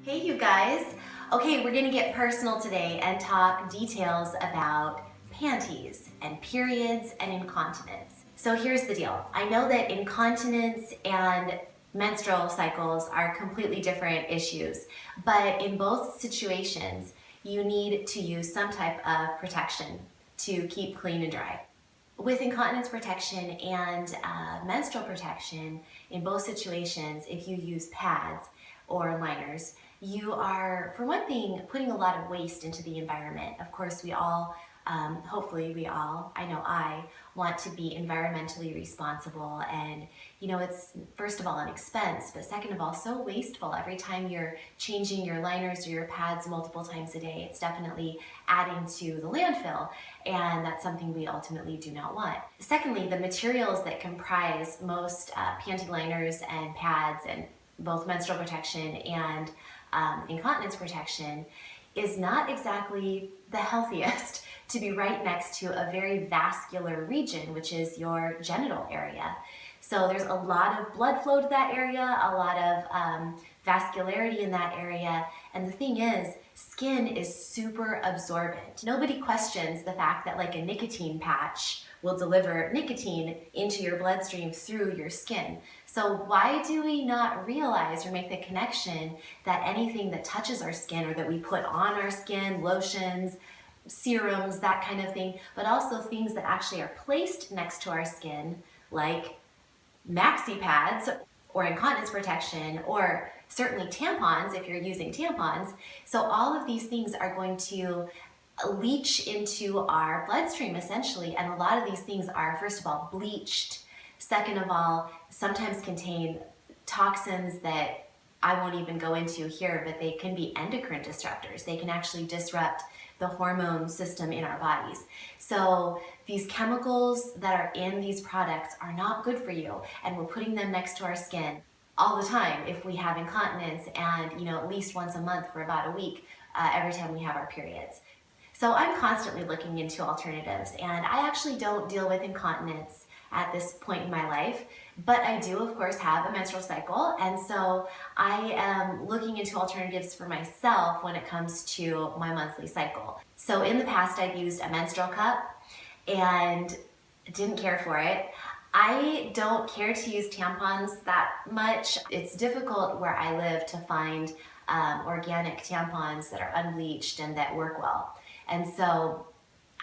Hey you guys! Okay, we're gonna get personal today and talk details about panties and periods and incontinence. So here's the deal. I know that incontinence and menstrual cycles are completely different issues, but in both situations, you need to use some type of protection to keep clean and dry. With incontinence protection and menstrual protection, in both situations, if you use pads or liners, you are, for one thing, putting a lot of waste into the environment. Of course, we all, hopefully we all, I know I, want to be environmentally responsible, and you know, it's first of all an expense, but second of all so wasteful. Every time you're changing your liners or your pads multiple times a day, it's definitely adding to the landfill, and that's something we ultimately do not want. Secondly, the materials that comprise most panty liners and pads and both menstrual protection and incontinence protection is not exactly the healthiest to be right next to a very vascular region, which is your genital area. So there's a lot of blood flow to that area, a lot of vascularity in that area, and the thing is, skin is super absorbent. Nobody questions the fact that like a nicotine patch will deliver nicotine into your bloodstream through your skin. So why do we not realize or make the connection that anything that touches our skin or that we put on our skin, lotions, serums, that kind of thing, but also things that actually are placed next to our skin, like maxi pads or incontinence protection, or certainly tampons if you're using tampons. So all of these things are going to leach into our bloodstream essentially, and a lot of these things are, first of all, bleached. Second of all, sometimes contain toxins that I won't even go into here, but they can be endocrine disruptors. They can actually disrupt the hormone system in our bodies. So these chemicals that are in these products are not good for you, and we're putting them next to our skin all the time if we have incontinence, and you know, at least once a month for about a week every time we have our periods. So I'm constantly looking into alternatives, and I actually don't deal with incontinence at this point in my life, but I do of course have a menstrual cycle, and so I am looking into alternatives for myself when it comes to my monthly cycle. So in the past I've used a menstrual cup and didn't care for it. I don't care to use tampons that much. It's difficult where I live to find organic tampons that are unbleached and that work well. And so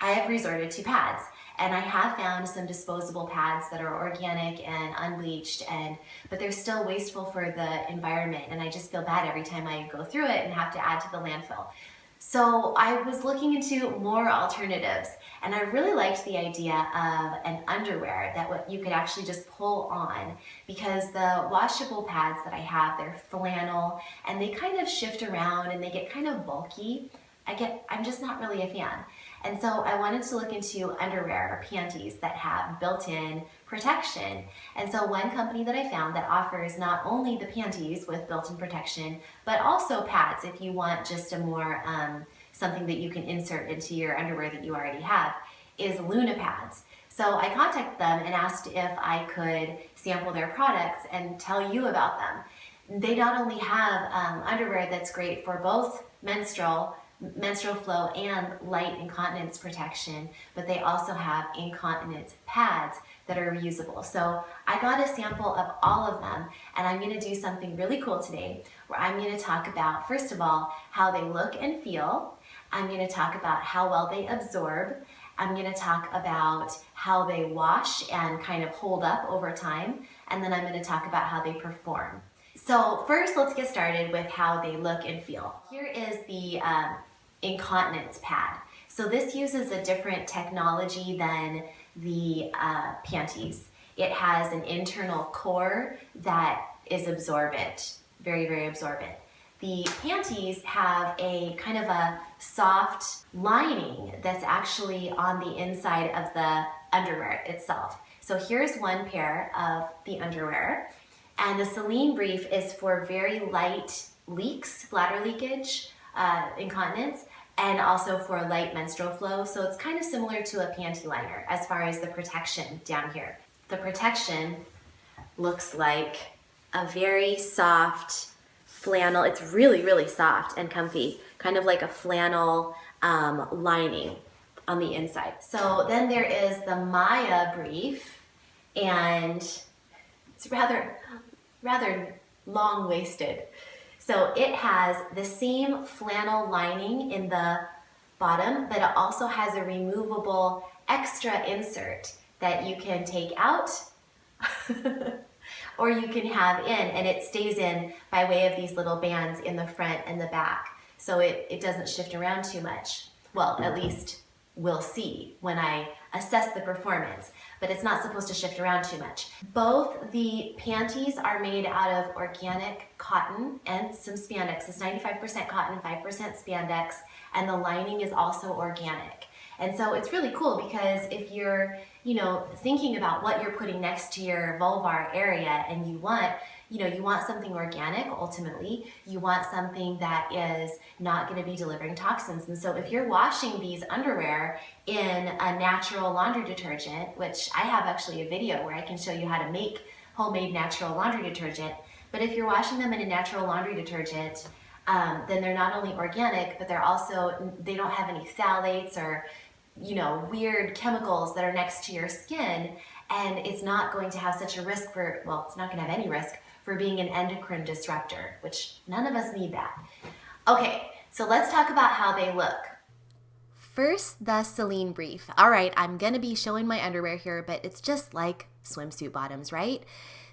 I have resorted to pads, and I have found some disposable pads that are organic and unbleached, but they're still wasteful for the environment, and I just feel bad every time I go through it and have to add to the landfill. So I was looking into more alternatives, and I really liked the idea of an underwear that what you could actually just pull on, because the washable pads that I have, they're flannel and they kind of shift around and they get kind of bulky. I'm just not really a fan. And so I wanted to look into underwear or panties that have built-in protection. And so one company that I found that offers not only the panties with built-in protection, but also pads if you want just a more, something that you can insert into your underwear that you already have, is Lunapads. So I contacted them and asked if I could sample their products and tell you about them. They not only have underwear that's great for both menstrual flow and light incontinence protection, but they also have incontinence pads that are reusable. So I got a sample of all of them, and I'm going to do something really cool today where I'm going to talk about, first of all, how they look and feel. I'm going to talk about how well they absorb. I'm going to talk about how they wash and kind of hold up over time, and then I'm going to talk about how they perform. So first, let's get started with how they look and feel. Here is the incontinence pad. So this uses a different technology than the panties. It has an internal core that is absorbent, very, very absorbent. The panties have a kind of a soft lining that's actually on the inside of the underwear itself. So here's one pair of the underwear, and the SELENE Brief is for very light leaks, bladder leakage, incontinence, and also for light menstrual flow. So it's kind of similar to a panty liner as far as the protection down here. The protection looks like a very soft flannel. It's really, really soft and comfy, kind of like a flannel lining on the inside. So then there is the MAIA Brief, and it's rather long-waisted. So it has the same flannel lining in the bottom, but it also has a removable extra insert that you can take out or you can have in, and it stays in by way of these little bands in the front and the back. So it doesn't shift around too much. Well, at least we'll see when I assess the performance, but it's not supposed to shift around too much. Both the panties are made out of organic cotton and some spandex. It's 95% cotton, 5% spandex, and the lining is also organic. And so it's really cool because if you're, thinking about what you're putting next to your vulvar area and you want something organic ultimately, you want something that is not going to be delivering toxins. And so if you're washing these underwear in a natural laundry detergent, which I have actually a video where I can show you how to make homemade natural laundry detergent, but if you're washing them in a natural laundry detergent, then they're not only organic, but they don't have any phthalates or weird chemicals that are next to your skin, and it's not going to have such a risk it's not going to have any risk for being an endocrine disruptor, which none of us need that. Okay, so let's talk about how they look. First, the SELENE Brief. All right, I'm going to be showing my underwear here, but it's just like swimsuit bottoms, right?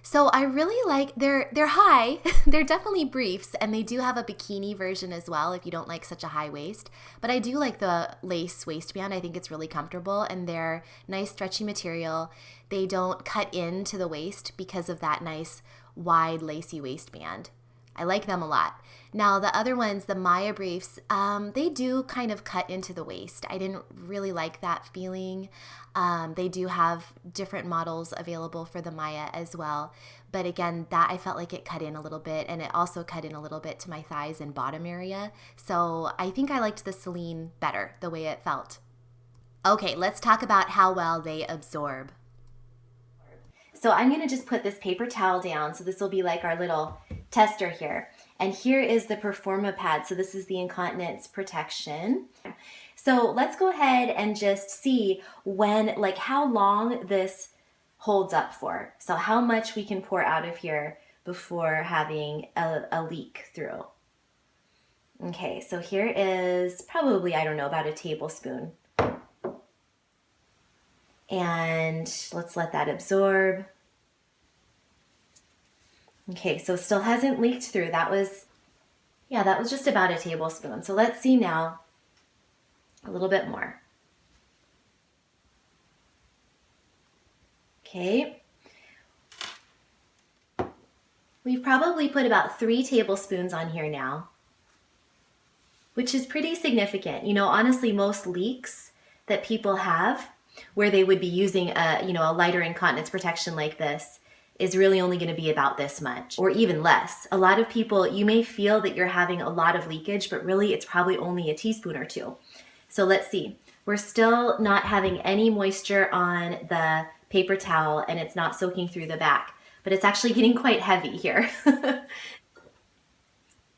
So I really like, they're high, they're definitely briefs, and they do have a bikini version as well if you don't like such a high waist. But I do like the lace waistband. I think it's really comfortable, and they're nice stretchy material. They don't cut into the waist because of that nice wide lacy waistband. I like them a lot. Now the other ones, the MAIA Briefs, they do kind of cut into the waist. I didn't really like that feeling. They do have different models available for the MAIA as well. But again, that I felt like it cut in a little bit, and it also cut in a little bit to my thighs and bottom area. So I think I liked the SELENE better, the way it felt. Okay, let's talk about how well they absorb. So I'm going to just put this paper towel down. So this will be like our little tester here. And here is the Performa Pad. So this is the incontinence protection. So let's go ahead and just see how long this holds up for. So how much we can pour out of here before having a leak through. Okay, so here is probably, about a tablespoon. And let's let that absorb. Okay, so still hasn't leaked through. That was just about a tablespoon. So let's see now a little bit more. Okay. We've probably put about 3 tablespoons on here now, which is pretty significant. Honestly, most leaks that people have where they would be using a lighter incontinence protection like this is really only going to be about this much or even less. A lot of people, you may feel that you're having a lot of leakage, but really it's probably only a teaspoon or 2. So let's see. We're still not having any moisture on the paper towel, and it's not soaking through the back, but it's actually getting quite heavy here.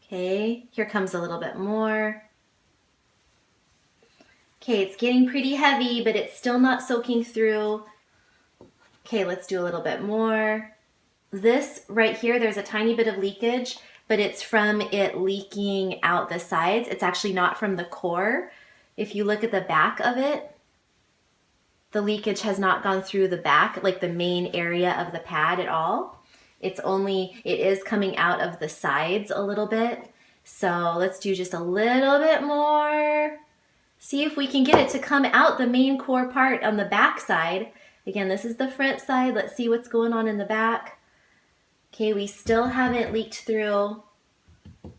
Okay, here comes a little bit more. Okay, it's getting pretty heavy, but it's still not soaking through. Okay, let's do a little bit more. This right here, there's a tiny bit of leakage, but it's from it leaking out the sides. It's actually not from the core. If you look at the back of it, the leakage has not gone through the back, like the main area of the pad at all. It is coming out of the sides a little bit. So let's do just a little bit more. See if we can get it to come out the main core part on the back side. Again, this is the front side. Let's see what's going on in the back. Okay, we still haven't leaked through.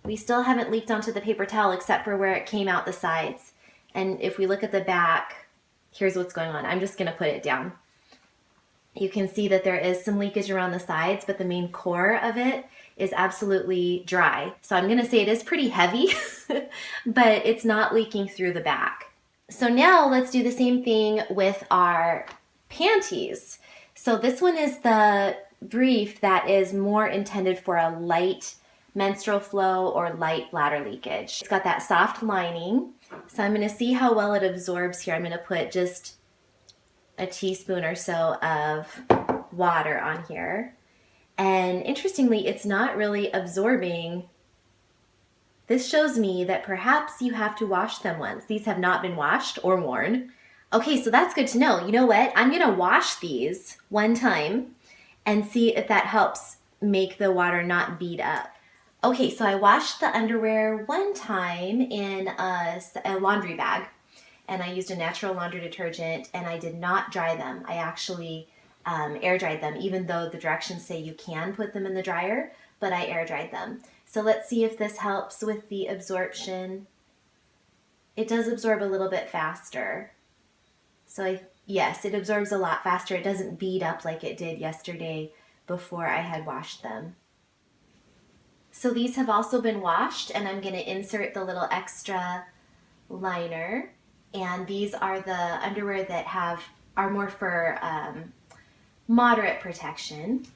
We still haven't leaked onto the paper towel except for where it came out the sides. And if we look at the back, here's what's going on. I'm just going to put it down. You can see that there is some leakage around the sides, but the main core of it is absolutely dry. So I'm going to say it is pretty heavy, but it's not leaking through the back. So now let's do the same thing with our panties. So this one is the brief that is more intended for a light menstrual flow or light bladder leakage. It's got that soft lining, so I'm going to see how well it absorbs here. I'm going to put just a teaspoon or so of water on here. And interestingly, it's not really absorbing. This shows me that perhaps you have to wash them once. These have not been washed or worn. Okay, so that's good to know. You know what? I'm going to wash these one time and see if that helps make the water not bead up. Okay, so I washed the underwear one time in a laundry bag, and I used a natural laundry detergent, and I did not dry them. I actually air dried them, even though the directions say you can put them in the dryer, but I air dried them. So let's see if this helps with the absorption. It does absorb a little bit faster. So yes, it absorbs a lot faster. It doesn't bead up like it did yesterday before I had washed them. So these have also been washed, and I'm going to insert the little extra liner. And these are the underwear that are more for moderate protection.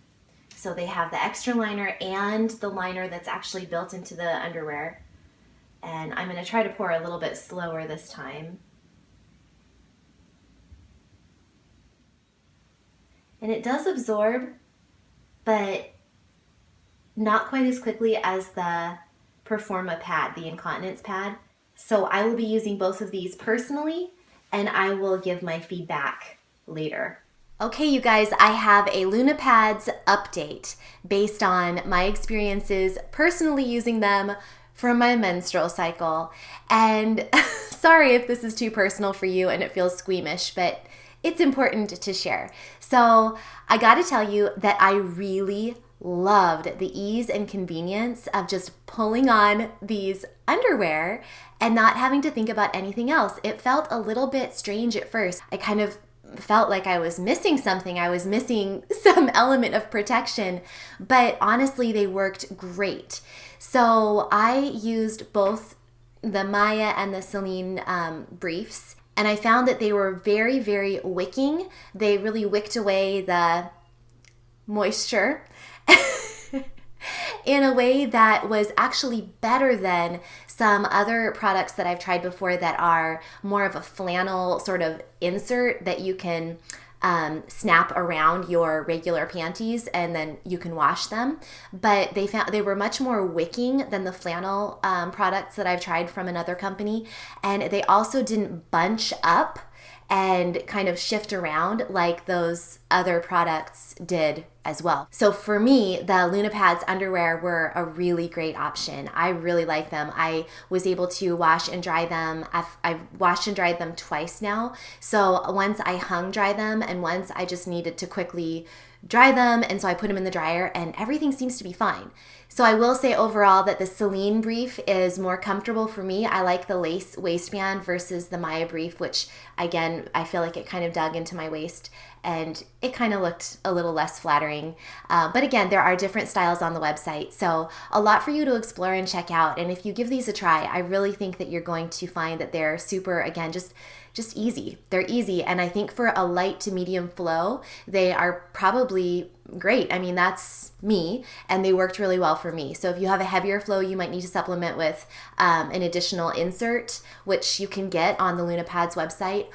So they have the extra liner and the liner that's actually built into the underwear. And I'm going to try to pour a little bit slower this time. And it does absorb, but not quite as quickly as the Performa Pad, the Incontinence pad. So I will be using both of these personally, and I will give my feedback later. Okay, you guys, I have a Lunapads update based on my experiences personally using them for my menstrual cycle. And sorry if this is too personal for you and it feels squeamish, but it's important to share. So I gotta tell you that I really loved the ease and convenience of just pulling on these underwear and not having to think about anything else. It felt a little bit strange at first. I kind of felt like I was missing something. I was missing some element of protection, but honestly, they worked great. So I used both the MAIA and the SELENE briefs, and I found that they were very, very wicking. They really wicked away the moisture in a way that was actually better than some other products that I've tried before that are more of a flannel sort of insert that you can snap around your regular panties and then you can wash them. But they found they were much more wicking than the flannel products that I've tried from another company. And they also didn't bunch up and kind of shift around like those other products did as well. So for me, the Lunapads underwear were a really great option. I really like them. I was able to wash and dry them. I've washed and dried them twice now. So once I hung dry them and once I just needed to quickly dry them, and so I put them in the dryer and everything seems to be fine. So I will say overall that the SELENE brief is more comfortable for me. I like the lace waistband versus the MAIA brief, which again, I feel like it kind of dug into my waist and it kind of looked a little less flattering. But again, there are different styles on the website. So a lot for you to explore and check out. And if you give these a try, I really think that you're going to find that they're super, again, just easy. They're easy. And I think for a light to medium flow, they are probably great. I mean, that's me, and they worked really well for me. So if you have a heavier flow, you might need to supplement with an additional insert, which you can get on the Lunapads website.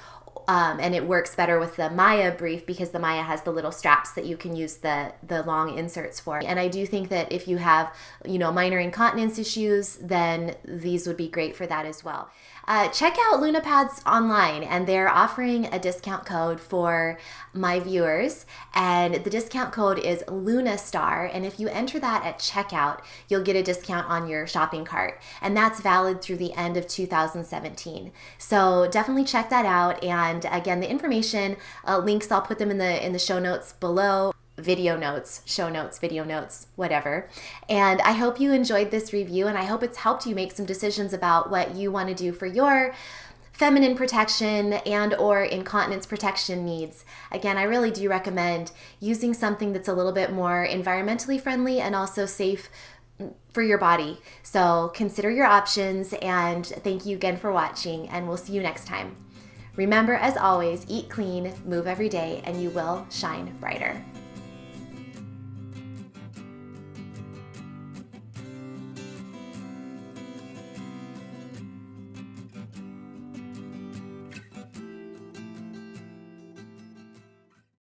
And it works better with the MAIA brief because the MAIA has the little straps that you can use the long inserts for. And I do think that if you have, minor incontinence issues, then these would be great for that as well. Check out Lunapads online, and they're offering a discount code for my viewers, and the discount code is LUNASTAR, and if you enter that at checkout, you'll get a discount on your shopping cart, and that's valid through the end of 2017. So definitely check that out, and again, the information, links, I'll put them in the show notes below. Video notes, show notes, video notes, whatever. And I hope you enjoyed this review, and I hope it's helped you make some decisions about what you want to do for your feminine protection and or incontinence protection needs. Again, I really do recommend using something that's a little bit more environmentally friendly and also safe for your body. So consider your options, and thank you again for watching, and we'll see you next time. Remember, as always, eat clean, move every day, and you will shine brighter.